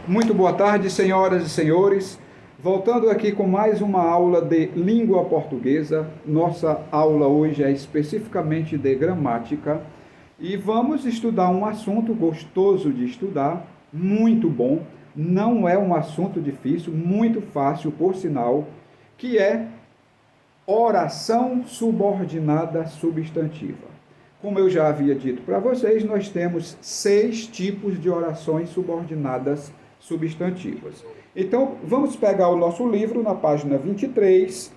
Muito boa tarde, senhoras e senhores. Voltando aqui com mais uma aula de língua portuguesa. Nossa aula hoje é especificamente de gramática e vamos estudar um assunto gostoso de estudar, muito bom. Não é um assunto difícil, muito fácil, por sinal, que é oração subordinada substantiva. Como eu já havia dito para vocês, nós temos 6 tipos de orações subordinadas substantivas. Então, vamos pegar o nosso livro na página 23,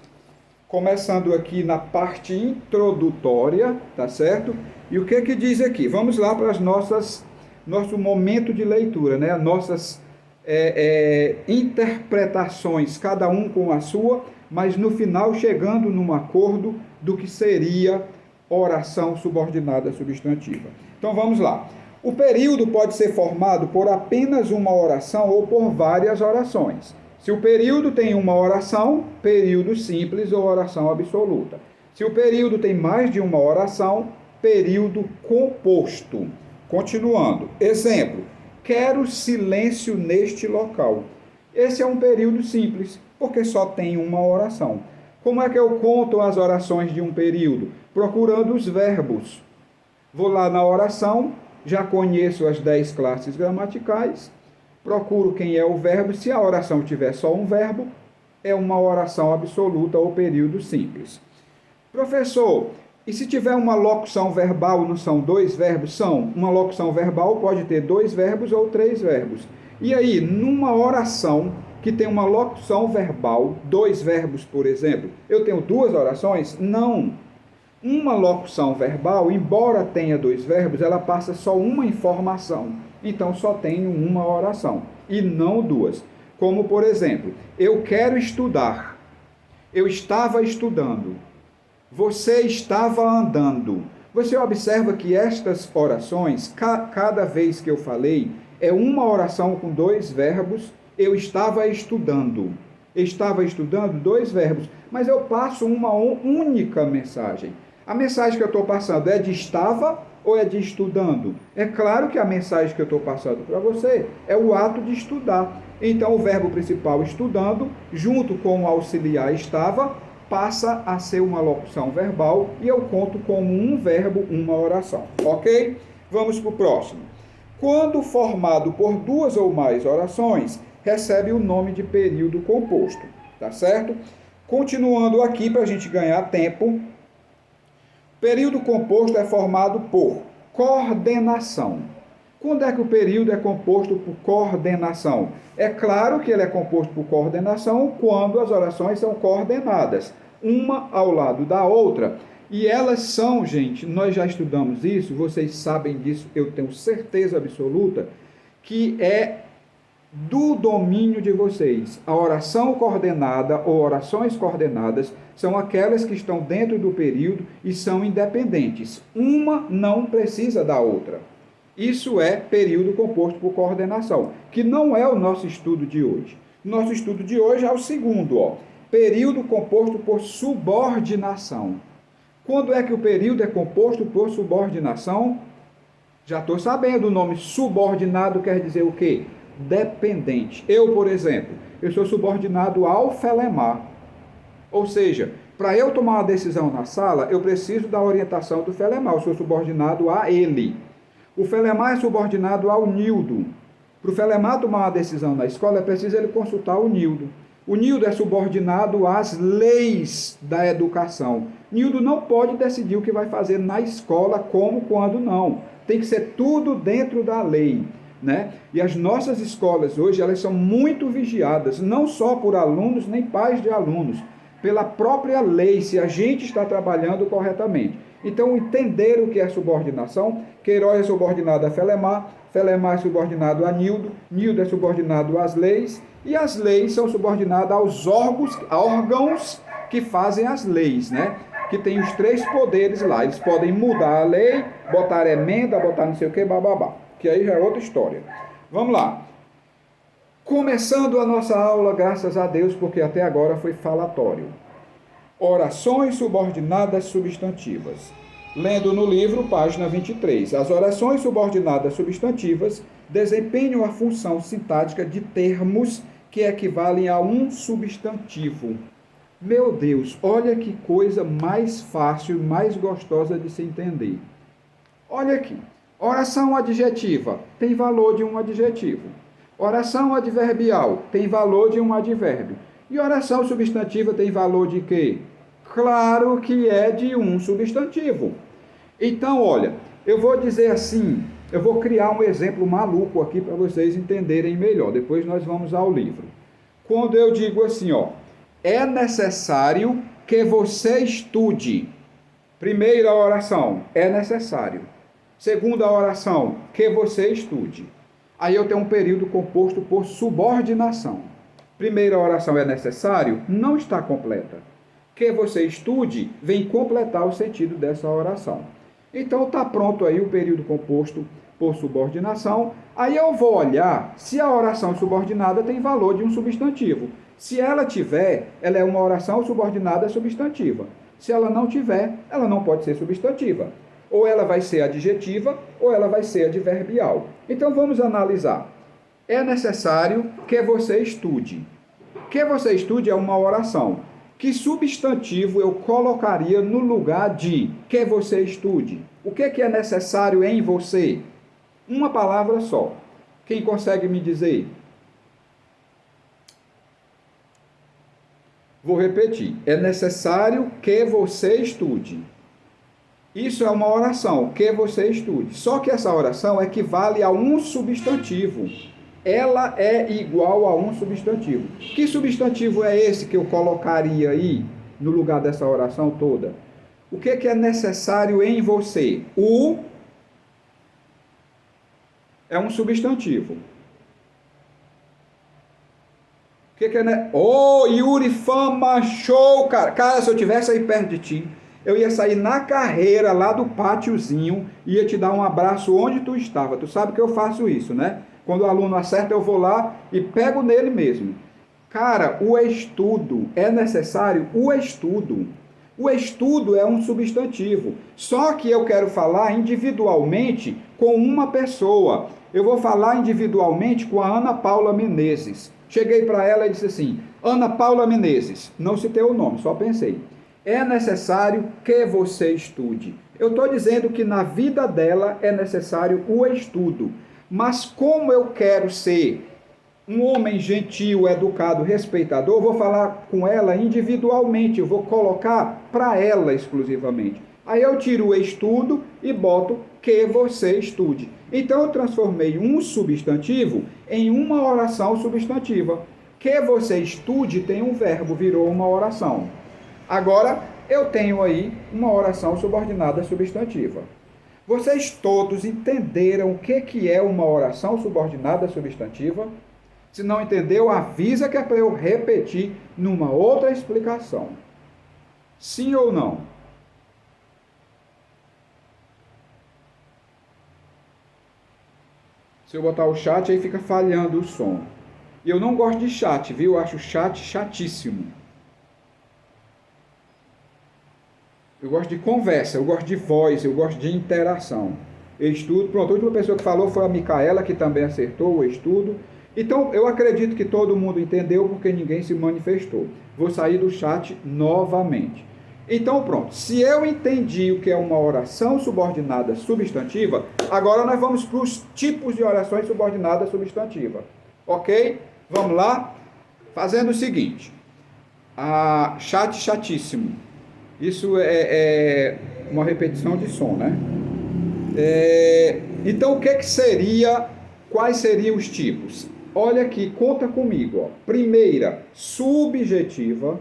começando aqui na parte introdutória, tá certo? E o que diz aqui? Vamos lá para as nosso momento de leitura, né? Nossas interpretações, cada um com a sua, mas no final chegando num acordo do que seria oração subordinada substantiva. Então vamos lá. O período pode ser formado por apenas uma oração ou por várias orações. Se o período tem uma oração, período simples ou oração absoluta. Se o período tem mais de uma oração, período composto. Continuando. Exemplo: quero silêncio neste local. Esse é um período simples, porque só tem uma oração. Como é que eu conto as orações de um período? Procurando os verbos. Vou lá na oração, já conheço as 10 classes gramaticais, procuro quem é o verbo. Se a oração tiver só um verbo, é uma oração absoluta ou período simples. Professor, e se tiver uma locução verbal, não são 2 verbos? São. Uma locução verbal pode ter 2 verbos ou 3 verbos. E aí, numa oração que tem uma locução verbal, 2 verbos, por exemplo, eu tenho 2 orações? Não. Uma locução verbal, embora tenha 2 verbos, ela passa só uma informação. Então, só tenho uma oração, e não 2. Como, por exemplo, eu quero estudar. Eu estava estudando. Você estava andando. Você observa que estas orações, cada vez que eu falei, é uma oração com 2 verbos. Eu estava estudando. Estava estudando, 2 verbos. Mas eu passo uma única mensagem. A mensagem que eu estou passando é de estava ou é de estudando? É claro que a mensagem que eu estou passando para você é o ato de estudar. Então, o verbo principal estudando, junto com o auxiliar estava, passa a ser uma locução verbal e eu conto como um verbo, uma oração. Ok? Vamos para o próximo. Quando formado por 2 ou mais orações, recebe o nome de período composto. Tá certo? Continuando aqui para a gente ganhar tempo. Período composto é formado por coordenação. Quando é que o período é composto por coordenação? É claro que ele é composto por coordenação quando as orações são coordenadas, uma ao lado da outra. E elas são, gente, nós já estudamos isso, vocês sabem disso, eu tenho certeza absoluta, que é do domínio de vocês. A oração coordenada ou orações coordenadas são aquelas que estão dentro do período e são independentes. Uma não precisa da outra. Isso é período composto por coordenação, que não é o nosso estudo de hoje. Nosso estudo de hoje é o segundo, período composto por subordinação. Quando é que o período é composto por subordinação? Já estou sabendo, o nome subordinado quer dizer o quê? Dependente. Eu, por exemplo, eu sou subordinado ao Felemar. Ou seja, para eu tomar uma decisão na sala, eu preciso da orientação do Felemar. Eu sou subordinado a ele. O Felemar é subordinado ao Nildo. Para o Felemar tomar uma decisão na escola, é preciso ele consultar o Nildo. O Nildo é subordinado às leis da educação. Nildo não pode decidir o que vai fazer na escola, como, quando, não. Tem que ser tudo dentro da lei. Né? E as nossas escolas hoje, elas são muito vigiadas, não só por alunos, nem pais de alunos, pela própria lei, se a gente está trabalhando corretamente. Então, entender o que é subordinação. Queiroz é subordinado a Felemar, Felemar é subordinado a Nildo, Nildo é subordinado às leis, e as leis são subordinadas aos órgãos que fazem as leis, né? Que tem os 3 poderes lá. Eles podem mudar a lei, botar emenda, botar não sei o que, bababá. Que aí já é outra história. Vamos lá. Começando a nossa aula, graças a Deus, porque até agora foi falatório. Orações subordinadas substantivas. Lendo no livro, página 23. As orações subordinadas substantivas desempenham a função sintática de termos que equivalem a um substantivo. Meu Deus, olha que coisa mais fácil, mais gostosa de se entender. Olha aqui, oração adjetiva tem valor de um adjetivo. Oração adverbial tem valor de um advérbio. E oração substantiva tem valor de quê? Claro que é de um substantivo. Então, olha, eu vou dizer assim, eu vou criar um exemplo maluco aqui para vocês entenderem melhor. Depois nós vamos ao livro. Quando eu digo assim, ó, é necessário que você estude. Primeira oração, é necessário. Segunda oração, que você estude. Aí eu tenho um período composto por subordinação. Primeira oração é necessário, não está completa. Que você estude, vem completar o sentido dessa oração. Então está pronto aí o período composto por subordinação. Aí eu vou olhar se a oração subordinada tem valor de um substantivo. Se ela tiver, ela é uma oração subordinada substantiva. Se ela não tiver, ela não pode ser substantiva. Ou ela vai ser adjetiva, ou ela vai ser adverbial. Então vamos analisar. É necessário que você estude. Que você estude é uma oração. Que substantivo eu colocaria no lugar de que você estude? O que é necessário em você? Uma palavra só. Quem consegue me dizer? Vou repetir. É necessário que você estude. Isso é uma oração, que você estude. Só que essa oração equivale a um substantivo. Ela é igual a um substantivo. Que substantivo é esse que eu colocaria aí no lugar dessa oração toda? O que é necessário em você? O é um substantivo. O que é... Oh, Yuri, fama, show, cara. Cara, se eu tivesse aí perto de ti, eu ia sair na carreira lá do pátiozinho, ia te dar um abraço onde tu estava. Tu sabe que eu faço isso, né? Quando o aluno acerta, eu vou lá e pego nele mesmo. Cara, o estudo é necessário? O estudo. O estudo é um substantivo. Só que eu quero falar individualmente com uma pessoa. Eu vou falar individualmente com a Ana Paula Menezes. Cheguei para ela e disse assim, Ana Paula Menezes, não citei o nome, só pensei. É necessário que você estude. Eu estou dizendo que na vida dela é necessário o estudo. Mas como eu quero ser um homem gentil, educado, respeitador, eu vou falar com ela individualmente, eu vou colocar para ela exclusivamente. Aí eu tiro o estudo e boto que você estude. Então eu transformei um substantivo em uma oração substantiva. Que você estude tem um verbo, virou uma oração. Agora eu tenho aí uma oração subordinada substantiva. Vocês todos entenderam o que é uma oração subordinada substantiva? Se não entendeu, avisa que é para eu repetir numa outra explicação. Sim ou não? Se eu botar o chat, aí fica falhando o som. E eu não gosto de chat, viu? Eu acho chat chatíssimo. Eu gosto de conversa, eu gosto de voz, eu gosto de interação. Estudo, pronto, a última pessoa que falou foi a Micaela, que também acertou o estudo. Então, eu acredito que todo mundo entendeu, porque ninguém se manifestou. Vou sair do chat novamente. Então, pronto, se eu entendi o que é uma oração subordinada substantiva, agora nós vamos para os tipos de orações subordinadas substantivas. Ok? Vamos lá? Fazendo o seguinte. Chat chatíssimo. Isso é uma repetição de som, né? Então, o que seria, quais seriam os tipos? Olha aqui, conta comigo. Ó. Primeira, subjetiva.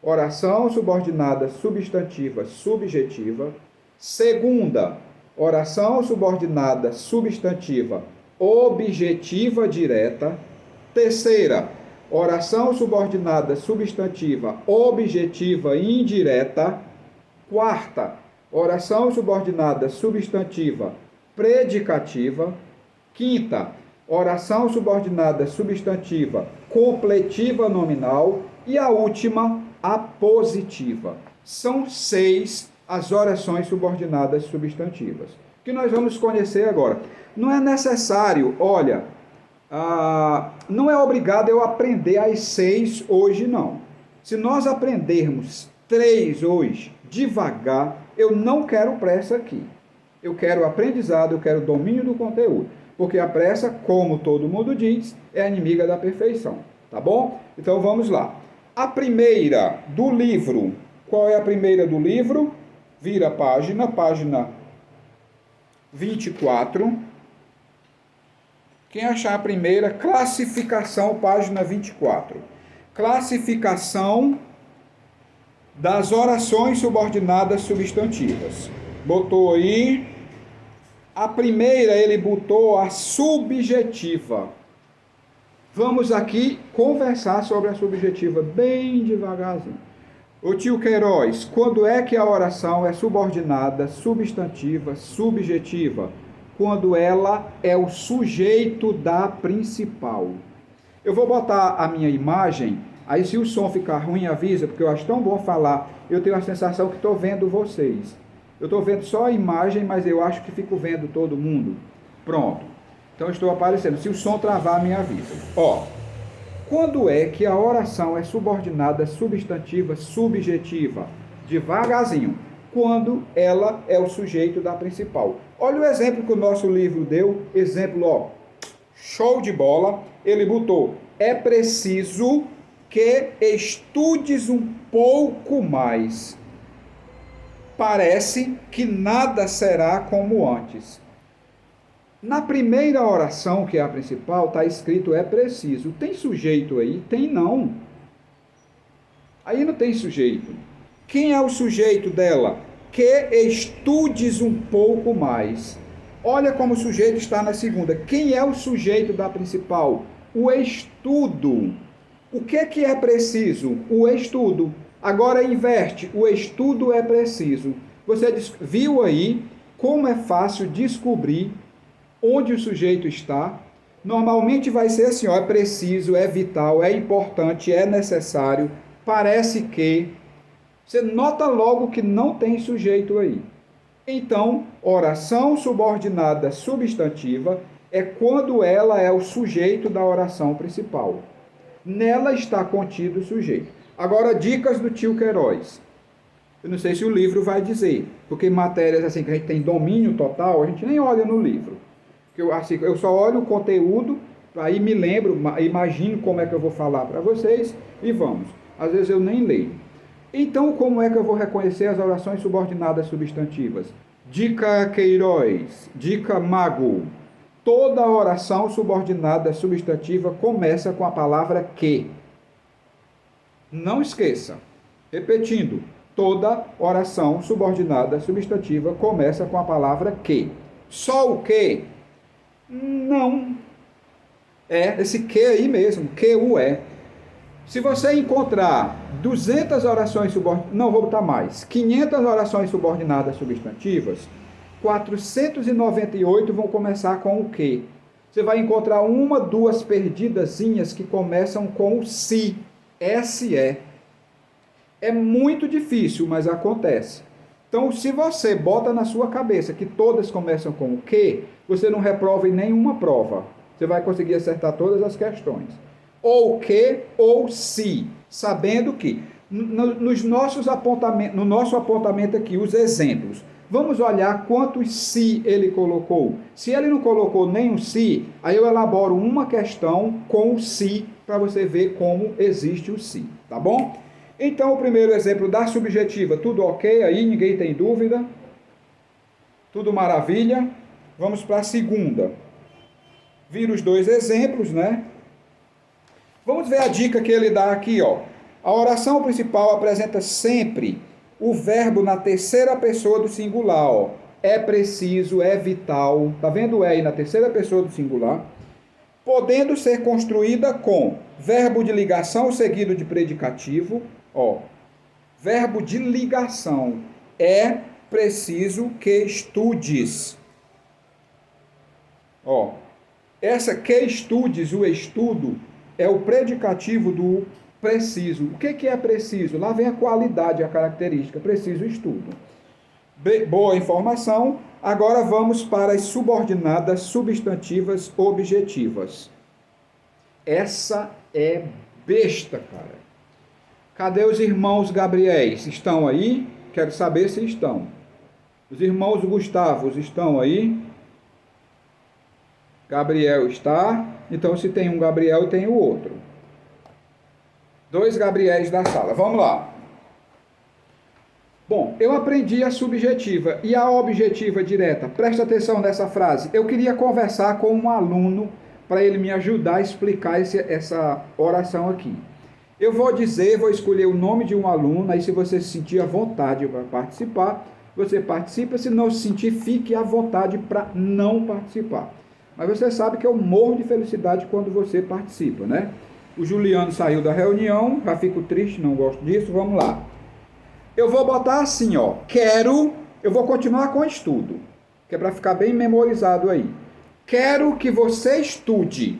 Oração subordinada substantiva subjetiva. Segunda, oração subordinada substantiva objetiva direta. Terceira, oração subordinada substantiva objetiva indireta. Quarta, oração subordinada substantiva predicativa. Quinta, oração subordinada substantiva completiva nominal. E a última, apositiva. São 6 as orações subordinadas substantivas. que nós vamos conhecer agora. Não é necessário, olha, não é obrigado eu aprender as 6 hoje, não. Se nós aprendermos 3 hoje, devagar, eu não quero pressa aqui. Eu quero aprendizado, eu quero domínio do conteúdo. Porque a pressa, como todo mundo diz, é inimiga da perfeição. Tá bom? Então vamos lá. A primeira do livro. Qual é a primeira do livro? Vira a página 24. Quem achar a primeira, classificação, página 24. Classificação das orações subordinadas substantivas. Botou aí. A primeira ele botou a subjetiva. Vamos aqui conversar sobre a subjetiva bem devagarzinho. Ô tio Queiroz, quando é que a oração é subordinada, substantiva, subjetiva? Quando ela é o sujeito da principal. Eu vou botar a minha imagem, aí se o som ficar ruim avisa, porque eu acho tão bom falar, eu tenho a sensação que estou vendo vocês. Eu estou vendo só a imagem, mas eu acho que fico vendo todo mundo. Pronto. Então estou aparecendo. Se o som travar, me avisa. Ó, quando é que a oração é subordinada, substantiva, subjetiva? Devagarzinho. Quando ela é o sujeito da principal. Olha o exemplo que o nosso livro deu. Exemplo, ó, show de bola. Ele botou, é preciso que estudes um pouco mais. Parece que nada será como antes. Na primeira oração, que é a principal, está escrito é preciso. Tem sujeito aí? Tem não. Aí não tem sujeito. Quem é o sujeito dela? Que estudes um pouco mais. Olha como o sujeito está na segunda. Quem é o sujeito da principal? O estudo. O que é preciso? O estudo. Agora inverte. O estudo é preciso. Você viu aí como é fácil descobrir onde o sujeito está? Normalmente vai ser assim, ó, é preciso, é vital, é importante, é necessário, parece que. Você nota logo que não tem sujeito aí. Então, oração subordinada substantiva é quando ela é o sujeito da oração principal. Nela está contido o sujeito. Agora, dicas do tio Queiroz. Eu não sei se o livro vai dizer, porque matérias assim que a gente tem domínio total, a gente nem olha no livro. Eu só olho o conteúdo, aí me lembro, imagino como é que eu vou falar para vocês e vamos. Às vezes eu nem leio. Então, como é que eu vou reconhecer as orações subordinadas substantivas? Dica Queiroz, dica Mago. Toda oração subordinada substantiva começa com a palavra que. Não esqueça. Repetindo, toda oração subordinada substantiva começa com a palavra que. Só o que? Não. É esse que aí mesmo, que o é. Se você encontrar 200 orações subordinadas, não vou botar mais, 500 orações subordinadas substantivas, 498 vão começar com o que. Você vai encontrar uma, duas perdidazinhas que começam com o se, se. É muito difícil, mas acontece. Então, se você bota na sua cabeça que todas começam com o que, você não reprova em nenhuma prova. Você vai conseguir acertar todas as questões. Ou que, ou se, sabendo que, no nosso apontamento aqui, os exemplos, vamos olhar quantos se ele colocou. Se ele não colocou nenhum se, aí eu elaboro uma questão com o se, para você ver como existe o se, tá bom? Então, o primeiro exemplo da subjetiva, tudo ok aí, ninguém tem dúvida? Tudo maravilha? Vamos para a segunda. Vira os dois exemplos, né? Vamos ver a dica que ele dá aqui, ó. A oração principal apresenta sempre o verbo na terceira pessoa do singular, ó. É preciso, é vital. Tá vendo o é aí na terceira pessoa do singular? Podendo ser construída com verbo de ligação seguido de predicativo, ó. Verbo de ligação. É preciso que estudes. Ó. Essa que estudes, o estudo, é o predicativo do preciso. O que é preciso? Lá vem a qualidade, a característica. Preciso estudo. Boa informação. Agora vamos para as subordinadas substantivas objetivas. Essa é besta, cara. Cadê os irmãos Gabriéis? Estão aí? Quero saber se estão. Os irmãos Gustavos estão aí? Gabriel está. Então, se tem um Gabriel, tem o outro. 2 Gabriéis da sala. Vamos lá. Bom, eu aprendi a subjetiva e a objetiva direta. Presta atenção nessa frase. Eu queria conversar com um aluno para ele me ajudar a explicar essa oração aqui. Eu vou escolher o nome de um aluno, aí se você se sentir à vontade para participar, você participa. Se não se sentir, fique à vontade para não participar. Mas você sabe que eu morro de felicidade quando você participa, né? O Juliano saiu da reunião, já fico triste, não gosto disso, vamos lá. Eu vou botar assim, ó, eu vou continuar com o estudo, que é para ficar bem memorizado aí. Quero que você estude.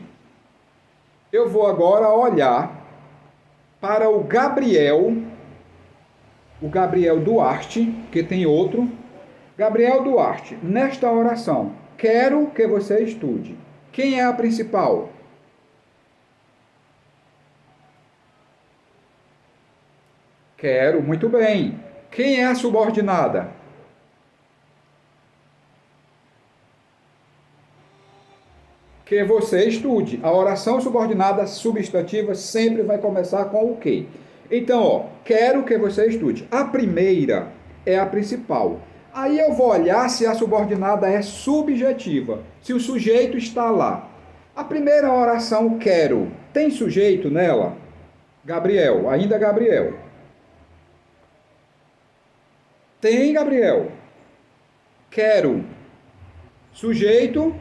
Eu vou agora olhar para o Gabriel Duarte, que tem outro. Gabriel Duarte, nesta oração, quero que você estude. Quem é a principal? Quero, muito bem. Quem é a subordinada? Que você estude. A oração subordinada substantiva sempre vai começar com o quê? Então, ó, quero que você estude. A primeira é a principal. Aí eu vou olhar se a subordinada é subjetiva, se o sujeito está lá. A primeira oração, quero, tem sujeito nela? Gabriel, ainda Gabriel. Tem, Gabriel. Quero. Sujeito?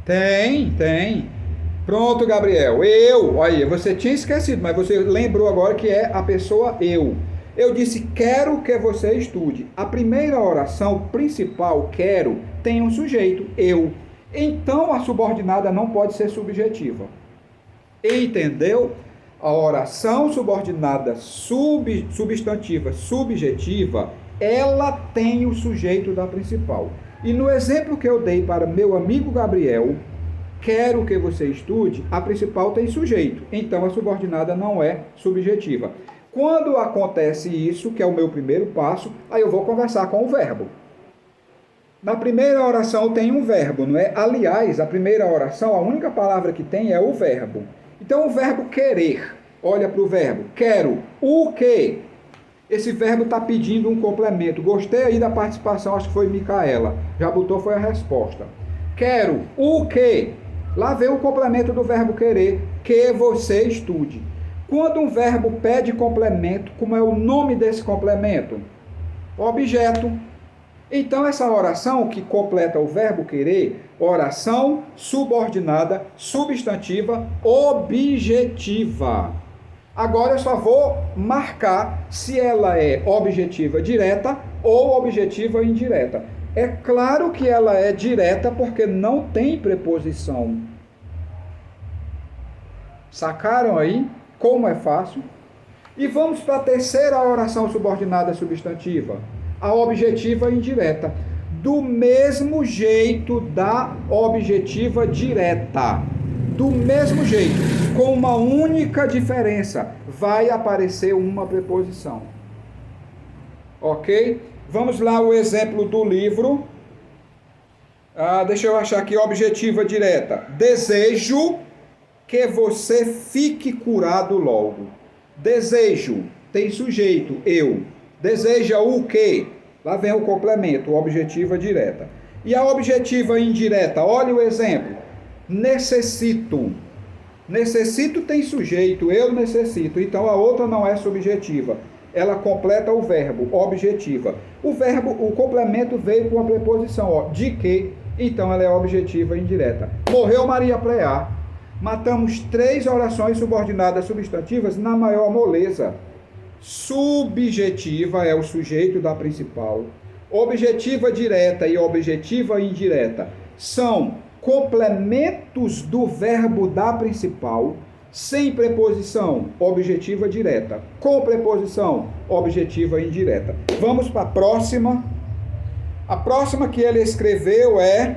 Tem. Pronto, Gabriel. Eu. Aí, você tinha esquecido, mas você lembrou agora que é a pessoa eu. Eu disse, quero que você estude. A primeira oração principal, quero, tem um sujeito, eu. Então, a subordinada não pode ser subjetiva. Entendeu? A oração subordinada substantiva subjetiva, ela tem o sujeito da principal. E no exemplo que eu dei para meu amigo Gabriel, quero que você estude, a principal tem sujeito. Então, a subordinada não é subjetiva. Quando acontece isso, que é o meu primeiro passo, aí eu vou conversar com o verbo. Na primeira oração tem um verbo, não é? Aliás, a primeira oração, a única palavra que tem é o verbo. Então, o verbo querer, olha para o verbo, quero o quê? Esse verbo está pedindo um complemento. Gostei aí da participação, acho que foi Micaela. Já botou, foi a resposta. Quero o quê? Lá vem o complemento do verbo querer, que você estude. Quando um verbo pede complemento, como é o nome desse complemento? Objeto. Então, essa oração que completa o verbo querer, oração subordinada, substantiva, objetiva. Agora eu só vou marcar se ela é objetiva direta ou objetiva indireta. É claro que ela é direta porque não tem preposição. Sacaram aí como é fácil? E vamos para a terceira oração subordinada substantiva, a objetiva indireta. Do mesmo jeito da objetiva direta. Do mesmo jeito, com uma única diferença, vai aparecer uma preposição. Ok? Vamos lá o exemplo do livro. Deixa eu achar aqui, objetiva direta. Desejo que você fique curado logo. Desejo, tem sujeito, eu. Deseja o quê? Lá vem o complemento, objetiva direta. E a objetiva indireta, olha o exemplo. Necessito. Necessito tem sujeito, eu necessito. Então a outra não é subjetiva. Ela completa o verbo, objetiva. O complemento veio com a preposição, ó, de que. Então ela é objetiva indireta. Morreu Maria Preá. Matamos 3 orações subordinadas substantivas na maior moleza. Subjetiva é o sujeito da principal. Objetiva direta e objetiva indireta são complementos do verbo da principal, sem preposição, objetiva direta. Com preposição, objetiva indireta. Vamos para a próxima. A próxima que ele escreveu é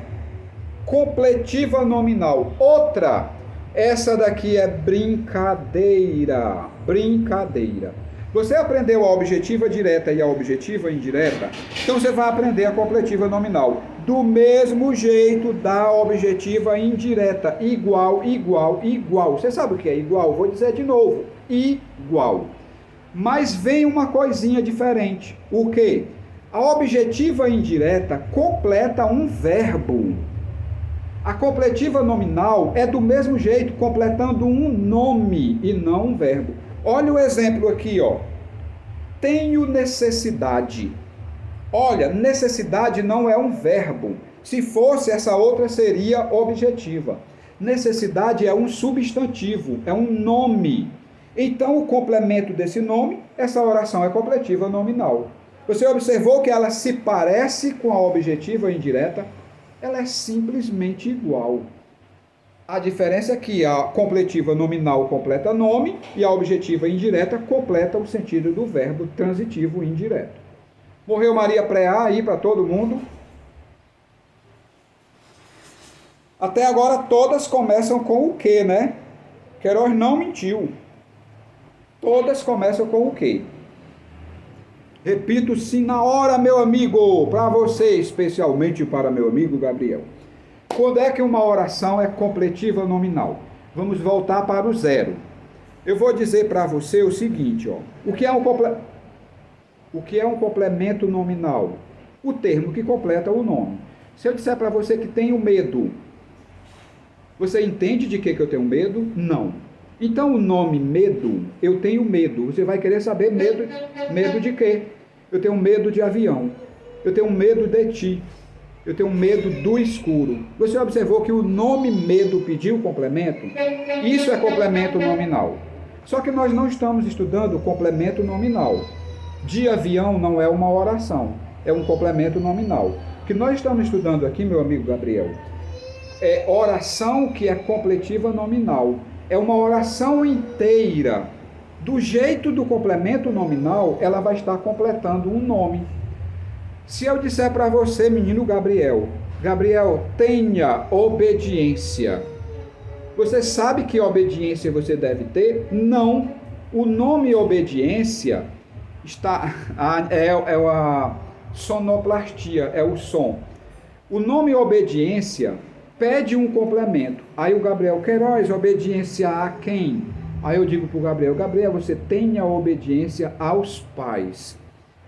completiva nominal. Outra, essa daqui é brincadeira. Brincadeira. Você aprendeu a objetiva direta e a objetiva indireta? Então você vai aprender a completiva nominal. Do mesmo jeito da objetiva indireta. Igual, igual, igual. Você sabe o que é igual? Vou dizer de novo. Igual. Mas vem uma coisinha diferente. O quê? A objetiva indireta completa um verbo. A completiva nominal é do mesmo jeito, completando um nome e não um verbo. Olha o exemplo aqui, ó. Tenho necessidade. Olha, necessidade não é um verbo. Se fosse, essa outra seria objetiva. Necessidade é um substantivo, é um nome. Então, o complemento desse nome, essa oração é completiva nominal. Você observou que ela se parece com a objetiva indireta? Ela é simplesmente igual. A diferença é que a completiva nominal completa nome e a objetiva indireta completa o sentido do verbo transitivo indireto. Morreu Maria pré-A aí para todo mundo? Até agora todas começam com o quê, né? Queiroz não mentiu. Todas começam com o quê? Repito sim na hora, meu amigo, para você, especialmente para meu amigo Gabriel. Quando é que uma oração é completiva nominal? Vamos voltar para o zero. Eu vou dizer para você o seguinte, ó. O que é um complemento nominal? O termo que completa o nome. Se eu disser para você que tenho medo, você entende de que eu tenho medo? Não. Então o nome medo, eu tenho medo. Você vai querer saber medo de quê? Eu tenho medo de avião. Eu tenho medo de ti. Eu tenho medo do escuro. Você observou que o nome medo pediu complemento? Isso é complemento nominal. Só que nós não estamos estudando complemento nominal. De avião não é uma oração, é um complemento nominal. O que nós estamos estudando aqui, meu amigo Gabriel, é oração que é completiva nominal. É uma oração inteira. Do jeito do complemento nominal, ela vai estar completando um nome. Se eu disser para você, menino Gabriel, tenha obediência. Você sabe que obediência você deve ter? Não. O nome obediência é a sonoplastia, é o som. O nome obediência pede um complemento. Aí o Gabriel, Queiroz, obediência a quem? Aí eu digo para o Gabriel, você tenha obediência aos pais,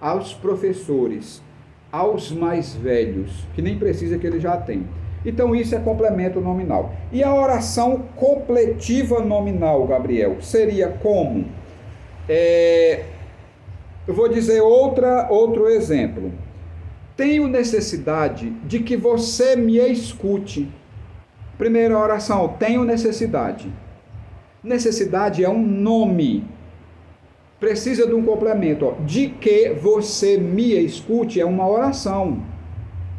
aos professores, aos mais velhos, que nem precisa que ele já tem. Então isso é complemento nominal. E a oração completiva nominal, Gabriel, seria como? Eu vou dizer outro exemplo. Tenho necessidade de que você me escute. Primeira oração, tenho necessidade. Necessidade é um nome. Precisa de um complemento. Ó. De que você me escute é uma oração.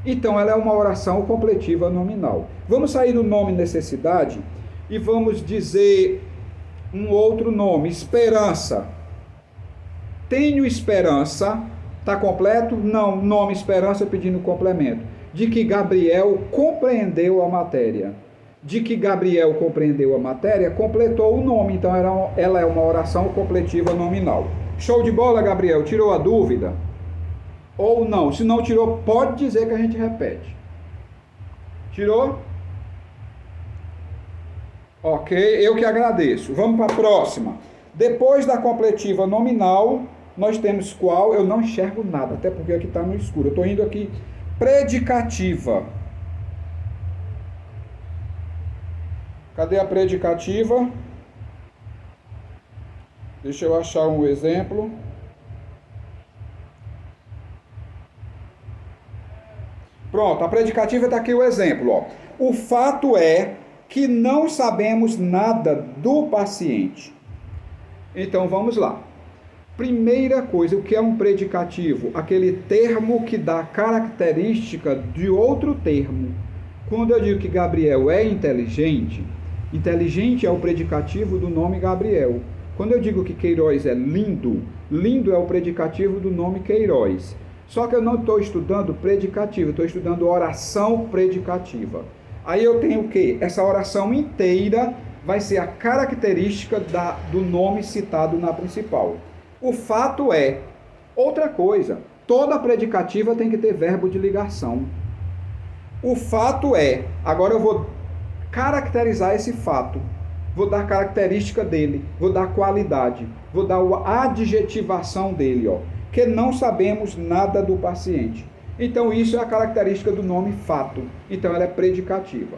Então, ela é uma oração completiva nominal. Vamos sair do nome necessidade e vamos dizer um outro nome, esperança. Tenho esperança. Está completo? Não. Nome esperança pedindo complemento. De que Gabriel compreendeu a matéria. De que Gabriel compreendeu a matéria, completou o nome. Então, ela é uma oração completiva nominal. Show de bola, Gabriel? Tirou a dúvida? Ou não? Se não tirou, pode dizer que a gente repete. Tirou? Ok, eu que agradeço. Vamos para a próxima. Depois da completiva nominal, nós temos qual? Eu não enxergo nada, até porque aqui está no escuro. Eu estou indo aqui. Predicativa. Cadê a predicativa? Deixa eu achar um exemplo. Pronto, a predicativa está aqui o exemplo. Ó. O fato é que não sabemos nada do paciente. Então vamos lá. Primeira coisa, o que é um predicativo? Aquele termo que dá característica de outro termo. Quando eu digo que Gabriel é inteligente, inteligente é o predicativo do nome Gabriel. Quando eu digo que Queiroz é lindo, lindo é o predicativo do nome Queiroz. Só que eu não estou estudando predicativo, estou estudando oração predicativa. Aí eu tenho o quê? Essa oração inteira vai ser a característica do nome citado na principal. O fato é, outra coisa, toda predicativa tem que ter verbo de ligação. O fato é, agora eu vou caracterizar esse fato, vou dar característica dele, vou dar qualidade, vou dar a adjetivação dele, que não sabemos nada do paciente. Então isso é a característica do nome fato, então ela é predicativa.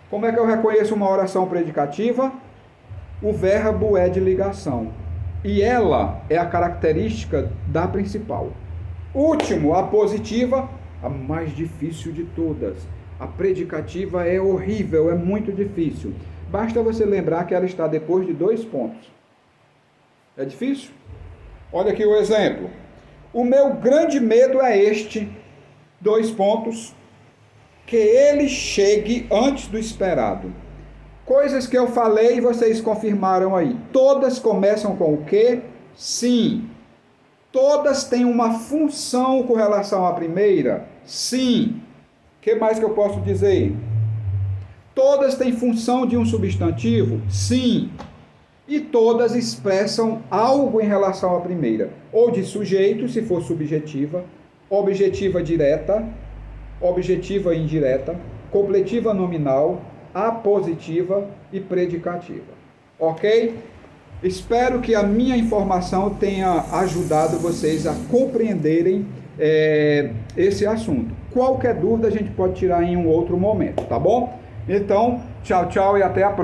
Como é que eu reconheço uma oração predicativa? O verbo é de ligação, e ela é a característica da principal. Último, a positiva, a mais difícil de todas. A predicativa é horrível, é muito difícil. Basta você lembrar que ela está depois de 2 pontos. É difícil? Olha aqui o exemplo. O meu grande medo é este, 2 pontos, que ele chegue antes do esperado. Coisas que eu falei e vocês confirmaram aí. Todas começam com o quê? Sim. Todas têm uma função com relação à primeira? Sim. O que mais que eu posso dizer? Todas têm função de um substantivo? Sim. E todas expressam algo em relação à primeira. Ou de sujeito, se for subjetiva, objetiva direta, objetiva indireta, completiva nominal, apositiva e predicativa. Ok? Espero que a minha informação tenha ajudado vocês a compreenderem esse assunto. Qualquer dúvida a gente pode tirar em um outro momento, tá bom? Então, tchau, tchau e até a próxima.